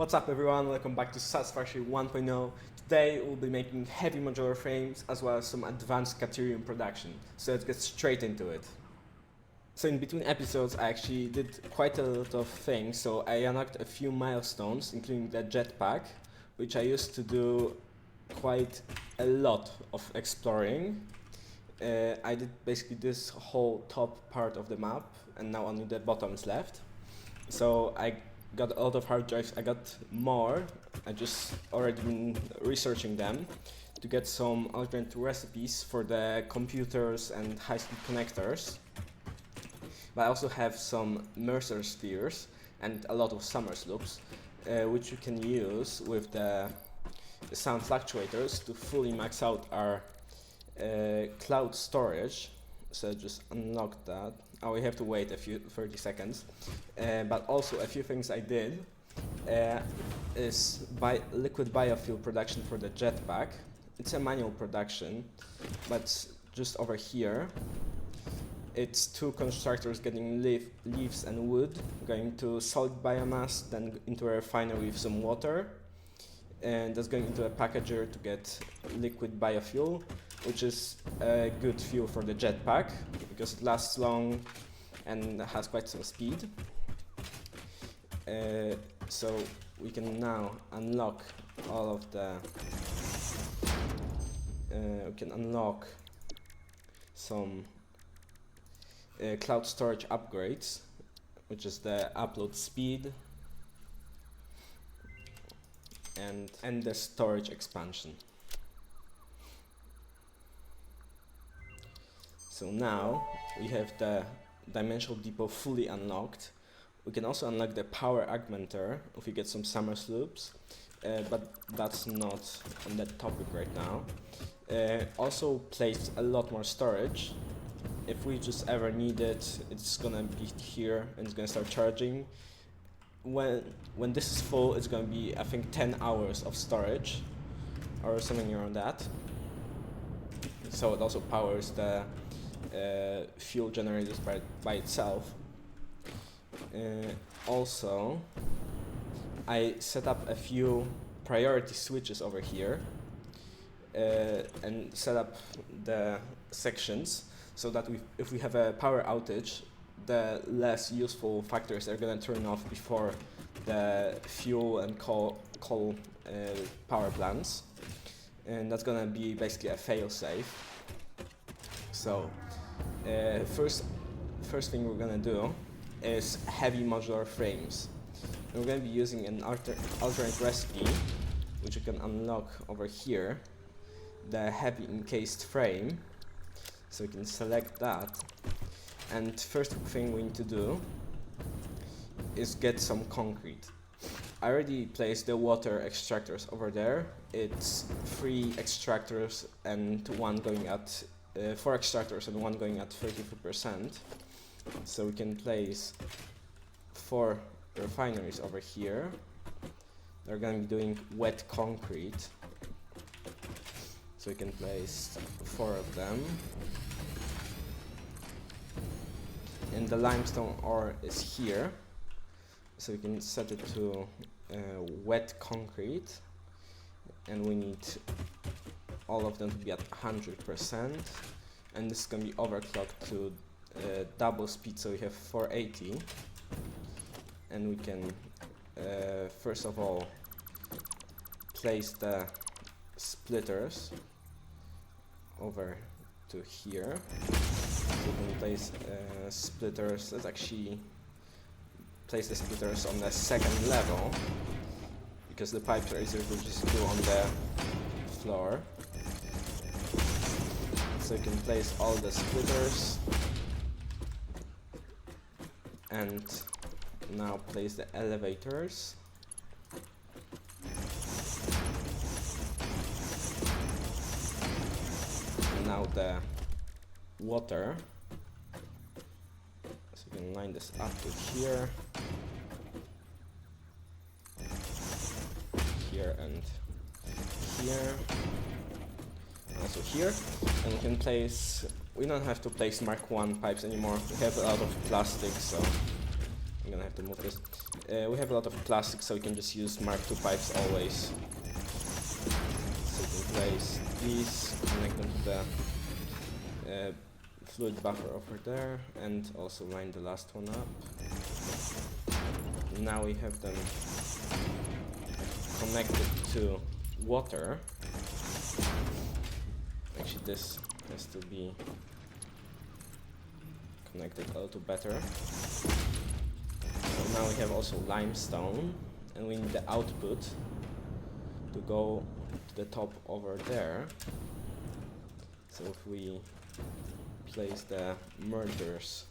What's up everyone, welcome back to Satisfactory 1.0. Today we'll be making heavy modular frames as well as some advanced Caterium production. So let's get straight into it. So in between episodes I actually did quite a lot of things. So I unlocked a few milestones, including the jetpack, which I used to do quite a lot of exploring. I did basically this whole top part of the map and now only the bottom is left. So I got a lot of hard drives, I got more, I just already been researching them to get some alternate recipes for the computers and high-speed connectors. But I also have some Mercer spheres and a lot of Summers loops, which we can use with the sound fluctuators to fully max out our cloud storage. So just unlock that. Oh, we have to wait 30 seconds. But also a few things I did is liquid biofuel production for the jetpack. It's a manual production, but just over here, it's two constructors getting leaves and wood, going to solid biomass, then into a refinery with some water, and that's going into a packager to get liquid biofuel, which is a good fuel for the jetpack because it lasts long and has quite some speed. So we can now unlock all of the we can unlock some cloud storage upgrades, which is the upload speed and the storage expansion. So now we have the dimensional depot fully unlocked. We can also unlock the power augmenter if we get some Summers loops, but that's not on that topic right now. Also placed a lot more storage. If we just ever need it, it's gonna be here and it's gonna start charging. When this is full, it's gonna be, I think, 10 hours of storage or something around that. So it also powers the fuel generated by itself. Also, I set up a few priority switches over here and set up the sections so that if we have a power outage, the less useful factors are going to turn off before the fuel and coal power plants, and that's going to be basically a fail-safe. So first thing we're going to do is heavy modular frames. And we're going to be using an alternate recipe, which you can unlock over here, the heavy encased frame. So we can select that. And first thing we need to do is get some concrete. I already placed the water extractors over there. It's 3 extractors and one going at 4 extractors and one going at 33%. So we can place 4 refineries over here. They're going to be doing wet concrete. So we can place 4 of them. And the limestone ore is here. So we can set it to wet concrete. And we need all of them to be at 100%. And this is going to be overclocked to double speed, so we have 480. And we can first of all place the splitters over to here. So we can place splitters. Let's actually place the splitters on the 2nd level because the pipes are easier to just do on the floor. So you can place all the splitters and now place the elevators. And now the water. So you can line this up to here, here and here, and also here. And we can place, we don't have to place Mark 1 pipes anymore. We have a lot of plastic, so I'm gonna have have to move this. We have a lot of plastic, so we can just use Mark II pipes always. So we can place these, connect them to the fluid buffer over there, and also line the last one up. Now we have them connected to water. Actually, this has to be connected a little better. So now we have also limestone, and we need the output to go to the top over there. So if we place the mergers,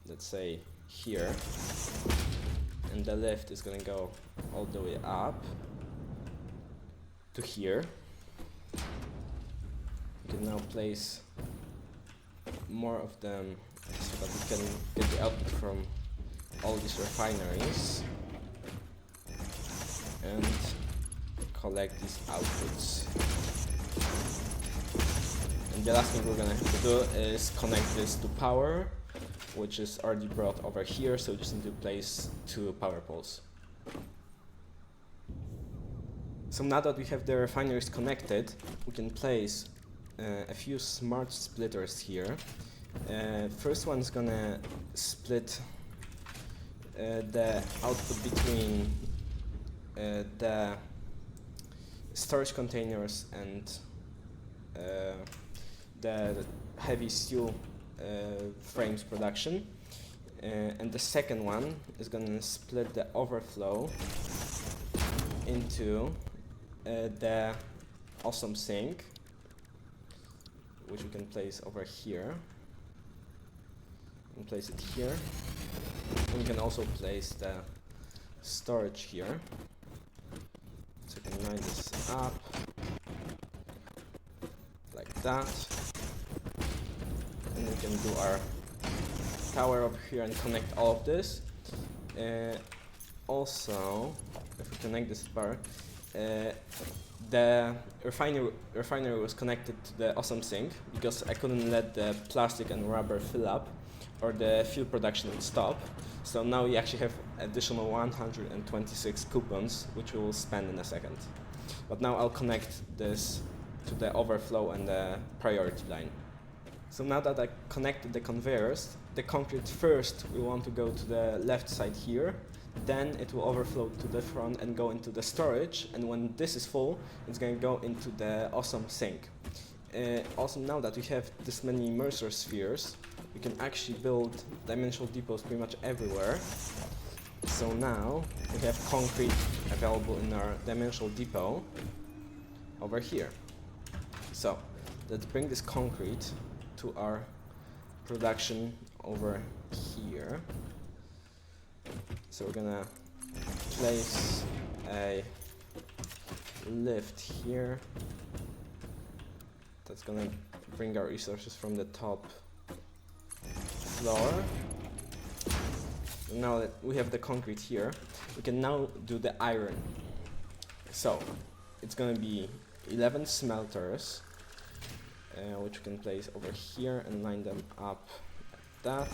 let's say here, and the lift is gonna go all the way up to here. We can now place more of them so that we can get the output from all these refineries and collect these outputs. And the last thing we're gonna have to do is connect this to power, which is already brought over here, so we just need to place 2 power poles. So now that we have the refineries connected, we can place a few smart splitters here. First one is gonna split the output between the storage containers and the heavy steel frames production, and the second one is gonna split the overflow into the awesome sink, which we can place over here, and place it here. And we can also place the storage here, so we can line this up like that, and we can do our tower over here and connect all of this. Also, if we connect this bar, the refinery was connected to the awesome sink because I couldn't let the plastic and rubber fill up or the fuel production would stop. So now we actually have additional 126 coupons, which we will spend in a second. But now I'll connect this to the overflow and the priority line. So now that I connected the conveyors, the concrete first we want to go to the left side here, then it will overflow to the front and go into the storage, and when this is full, it's going to go into the awesome sink. Also, now that we have this many Mercer spheres, we can actually build dimensional depots pretty much everywhere. So now we have concrete available in our dimensional depot over here. So let's bring this concrete to our production over here. So we're gonna place a lift here that's gonna bring our resources from the top floor. Now that we have the concrete here, we can now do the iron. So it's gonna be 11 smelters, which we can place over here and line them up like that.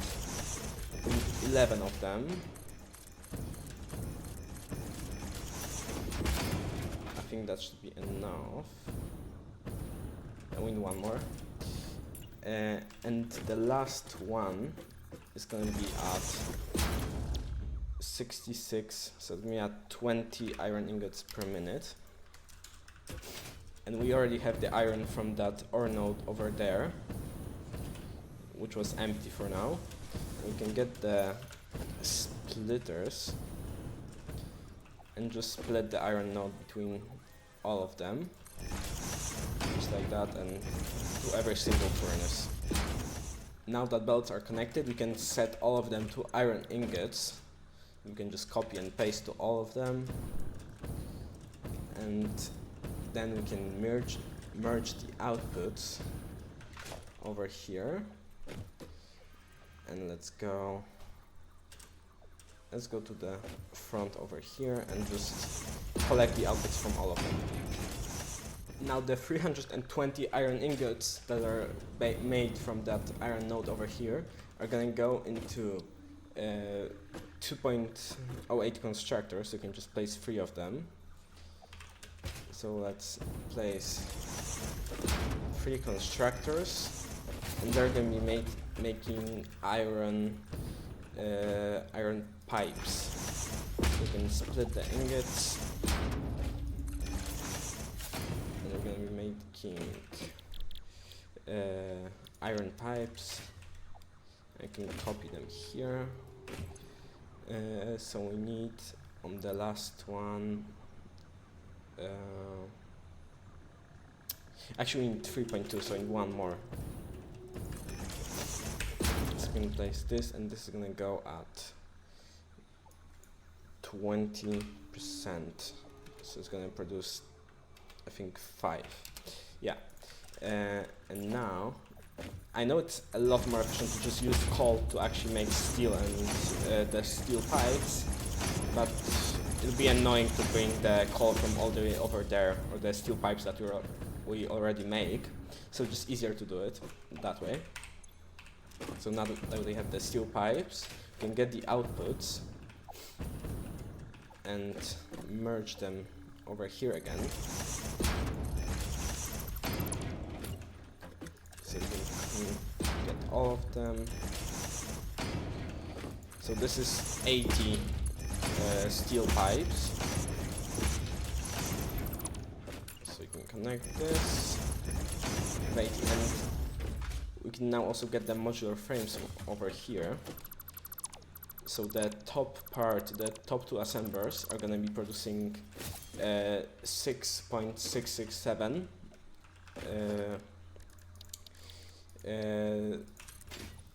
We need 11 of them. I think that should be enough. And we need one more. And the last one is going to be at 66, so it's going to be at 20 iron ingots per minute. And we already have the iron from that ore node over there, which was empty for now. We can get the splitters and just split the iron node between all of them, just like that, and to every single furnace. Now that belts are connected, we can set all of them to iron ingots. We can just copy and paste to all of them, and then we can merge the outputs over here. And let's go to the front over here and just collect the outputs from all of them. Now the 320 iron ingots that are made from that iron node over here are going to go into 2.08 constructors. You can just place 3 of them. So let's place 3 constructors, and they're going to be making iron pipes. We can split the ingots, and we're going to be making iron pipes. I can copy them here. So we need on the last one. Actually, we need 3.2, so we need 1 more. So we can place this, and this is gonna go at 20%. So it's gonna produce, I think, 5. Yeah. And now, I know it's a lot more efficient to just use coal to actually make steel and the steel pipes, but it'll be annoying to bring the coal from all the way over there, or the steel pipes that we already make. So just easier to do it that way. So now that we have the steel pipes, we can get the outputs and merge them over here again. So you can get all of them. So this is 80 steel pipes. So you can connect this. Right, and we can now also get the modular frames over here. So the top part, the top 2 assemblers are going to be producing 6.667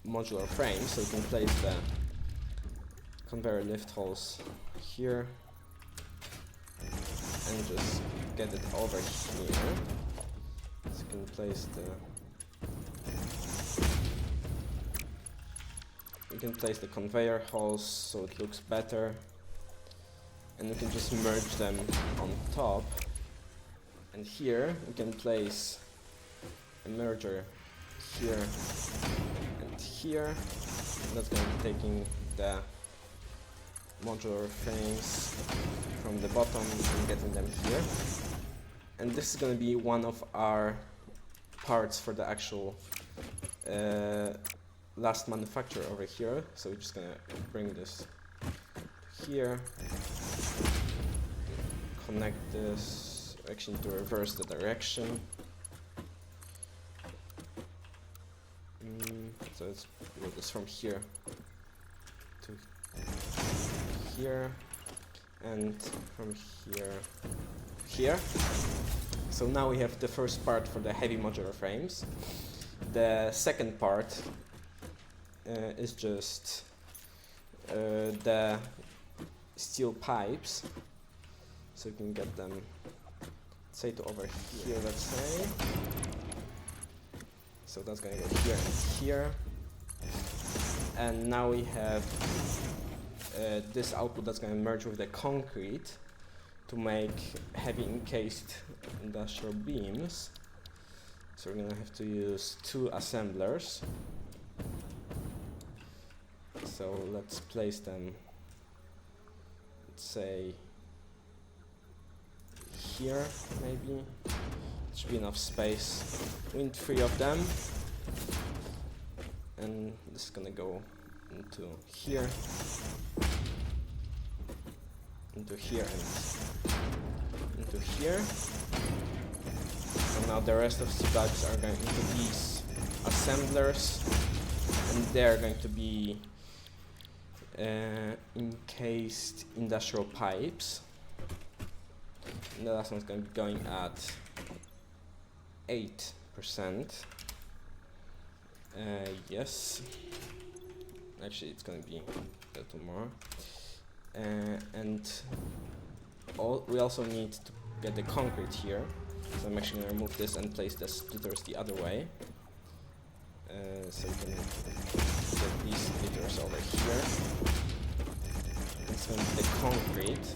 modular frames. So we can place the conveyor lift holes here and just get it over here. So you can place the conveyor holes so it looks better, and we can just merge them on top. And here we can place a merger here and here. And that's going to be taking the modular frames from the bottom and getting them here. And this is going to be one of our parts for the actual last manufacture over here. So we're just going to bring this here, connect this actually to reverse the direction. So let's do this from here to here, and from here here. So now we have the first part for the heavy modular frames. The second part is just the steel pipes. So you can get them, say, to over here, let's say. So that's going to go here and here. And now we have this output that's going to merge with the concrete to make heavy encased industrial beams. So we're going to have to use 2 assemblers. So let's place them, let's say, here maybe. Should be enough space. We need 3 of them, and this is gonna go into here, and into here. So now the rest of the pipes are going into these assemblers, and they're going to be encased industrial pipes. And the last one's going to be going at 8%. Yes. Actually, it's going to be a little more. And we also need to get the concrete here. So I'm actually going to remove this and place the splitters the other way. So you can get these splitters over here. And so the concrete.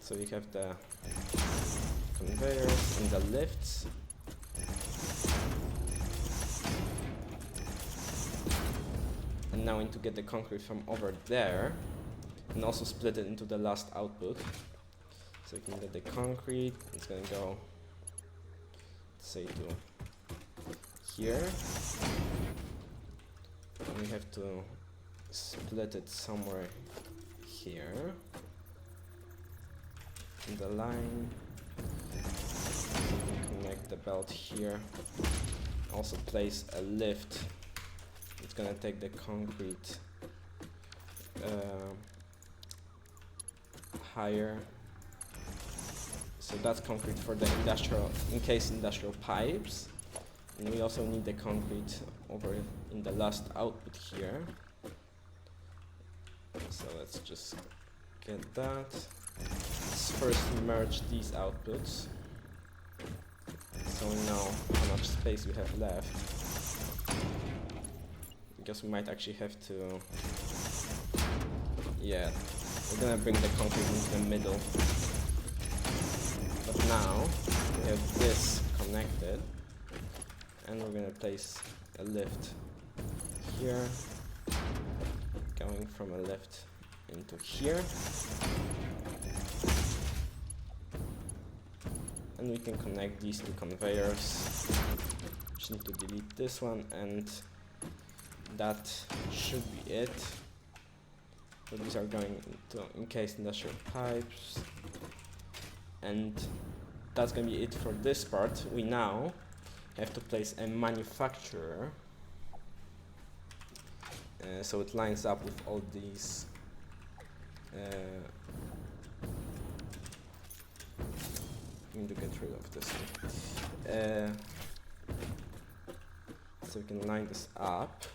So you have the conveyors and the lifts. now we need to get the concrete from over there and also split it into the last output. So we can get the concrete, it's gonna go, say, to here. And we have to split it somewhere here in the line. So we can connect the belt here. Also place a lift. It's gonna take the concrete higher. So that's concrete for the industrial pipes. And we also need the concrete over in the last output here. So let's just get that. Let's first merge these outputs, so we know how much space we have left. Because we might actually have to... Yeah, we're gonna bring the concrete into the middle. But now we have this connected, and we're gonna place a lift here, going from a lift into here. And we can connect these two conveyors. Just need to delete this one, and that should be it. So these are going into encased industrial pipes, and that's gonna be it for this part. We now have to place a manufacturer, so it lines up with all these I need to get rid of this one. So we can line this up.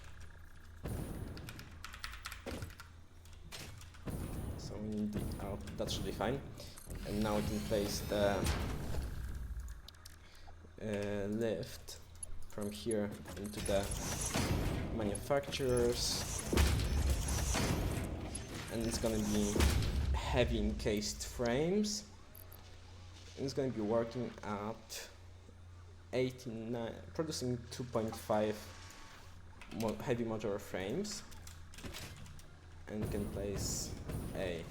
So we need the out, that should be fine. And now we can place the lift from here into the manufacturers. And it's gonna be heavy encased frames. And it's going to be working at 89, producing 2.5 heavy modular frames. And we can place a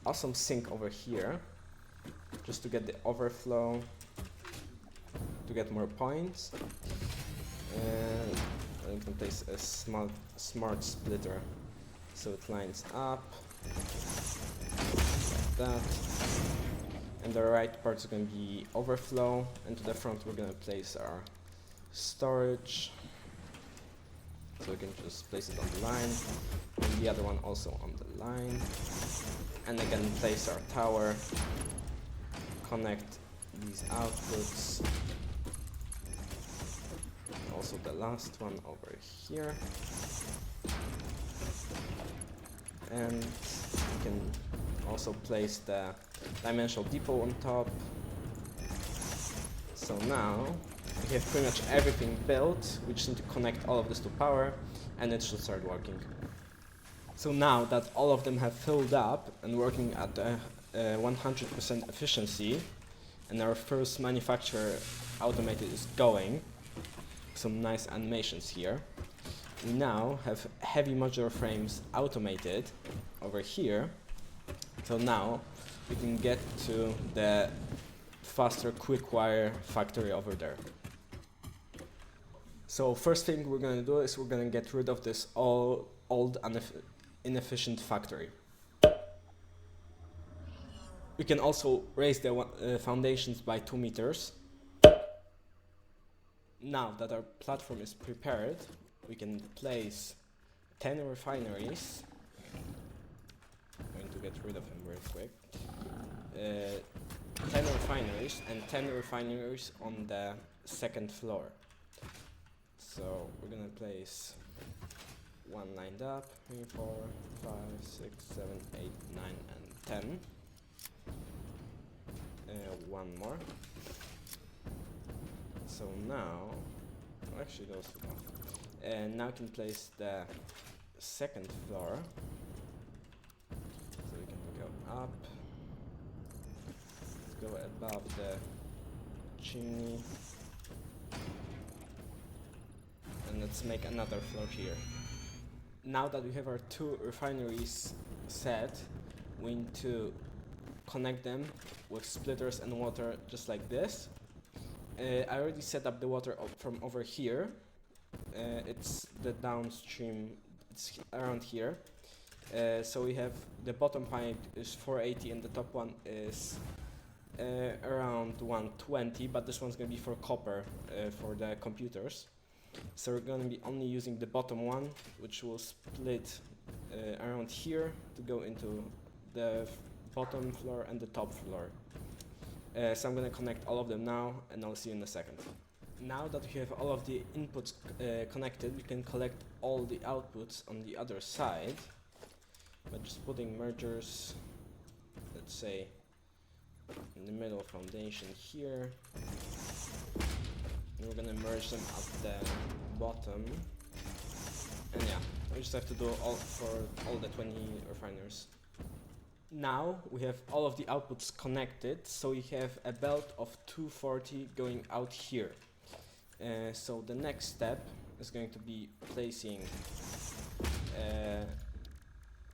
awesome sink over here, just to get the overflow, to get more points. And we can place a smart splitter, so it lines up like that. And the right part is going to be overflow, and to the front we're going to place our storage. So we can just place it on the line, and the other one also on the line. And again, place our tower, connect these outputs. Also the last one over here. And we can also place the dimensional depot on top. So now we have pretty much everything built. We just need to connect all of this to power, and it should start working. So now that all of them have filled up and working at 100% efficiency, and our first manufacturer automated is going, some nice animations here. We now have heavy modular frames automated over here. So now we can get to the faster quick wire factory over there. So first thing we're going to do is we're going to get rid of this old inefficient factory. We can also raise the foundations by 2 meters. Now that our platform is prepared, we can place 10 refineries. I'm going to get rid of them very quick. 10 refineries and 10 refineries on the second floor. So we're gonna place one lined up, 3, 4, 5, 6, 7, 8, 9, and 10. One more. So now, actually those two more. And now we can place the second floor. So we can go up. Let's go above the chimney. and let's make another floor here. Now that we have our 2 refineries set, we need to connect them with splitters and water just like this. I already set up the water from over here. It's the downstream, it's around here. So we have the bottom pipe is 480 and the top one is around 120, but this one's gonna be for copper for the computers. So we're gonna be only using the bottom one, which will split around here to go into the bottom floor and the top floor. So I'm gonna connect all of them now, and I'll see you in a second. Now that we have all of the inputs connected, we can collect all the outputs on the other side by just putting mergers, let's say, in the middle foundation here. And we're gonna merge them at the bottom. And yeah, we just have to do all for all the 20 refiners. Now we have all of the outputs connected, so we have a belt of 240 going out here. So the next step is going to be placing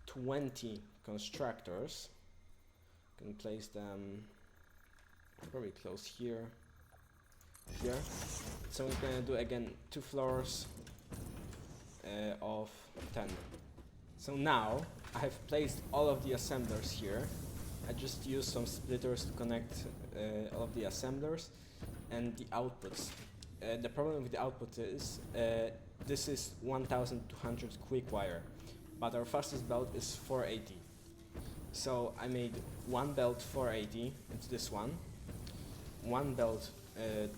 20 constructors. You can place them probably close here. So we're gonna do again 2 floors of 10. So now I have placed all of the assemblers here. I just used some splitters to connect all of the assemblers and the outputs. The problem with the output is this is 1200 quick wire, but our fastest belt is 480. So I made one belt 480, it's this one belt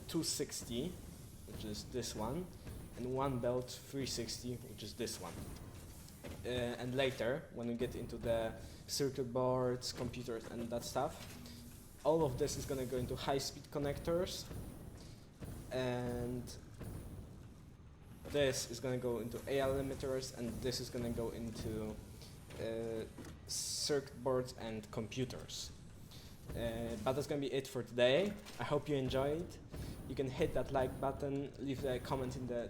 260, which is this one, and one belt 360, which is this one. And later, when we get into the circuit boards, computers, and that stuff, all of this is going to go into high-speed connectors, and this is going to go into AL limiters, and this is going to go into circuit boards and computers. But that's going to be it for today. I hope you enjoyed. You can hit that like button, leave a comment in the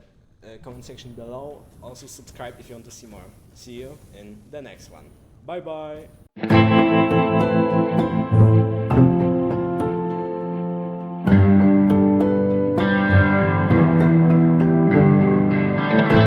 comment section below. Also subscribe if you want to see more. See you in the next one. Bye bye.